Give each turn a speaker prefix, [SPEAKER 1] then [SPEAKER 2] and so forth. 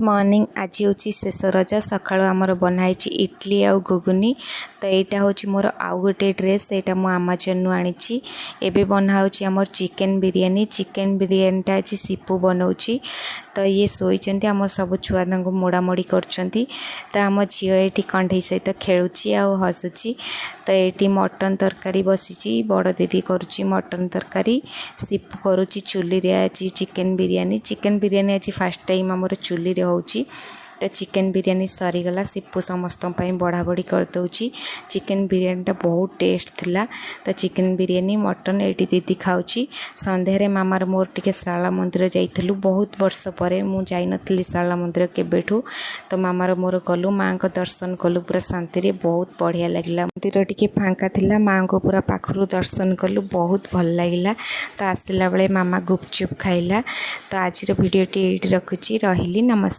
[SPEAKER 1] Morning आज हूँ शेष रज सका आमर बनाई इडली आउ घुगुनी। तो यहाँ हूँ मोर आउ गोटे ड्रेस यहाँ मुझे आमाजन आनी एवं बनाऊँ आमर चिकेन बिरियानीटा आज सीपू बनाऊँगी। तो ये शोचती आम सब छुआ मोड़ा मोड़ी करम झी ये कंढे सहित खेलुची आ हसुची। तो ये मटन तरकारी बसी बड़ दीदी करुच्ची मटन तरकारी सीपू करुच्ची चुली आज चिकेन बिरियानी आज फास्ट टाइम आमर चुली होची। तो चिकेन बिरियानी सरीगला सीपू समस्त बढ़ा बढ़ी करदे। चिकेन बिरियानीटा बहुत टेस्ट थिला। तो चिकेन बिरियानी मटन ये दीदी खाऊची। संध्यारे मामार मोर टिके शारला मंदिर जाइलु बहुत वर्ष पर मुझे जाइनथि शारला मंदिर केबेठू। तो मामार मोर गलु माँ को दर्शन कलु पूरा शांति बहुत बढ़िया लगिला। मंदिर टिके फांका थिला माँ को पूरा पाखरु दर्शन कलु बहुत भल लगिला। तो आसला बेले मामा गुपचुप खाइला। तो आज वीडियोटी ये रखुची रहिली नमस्कार।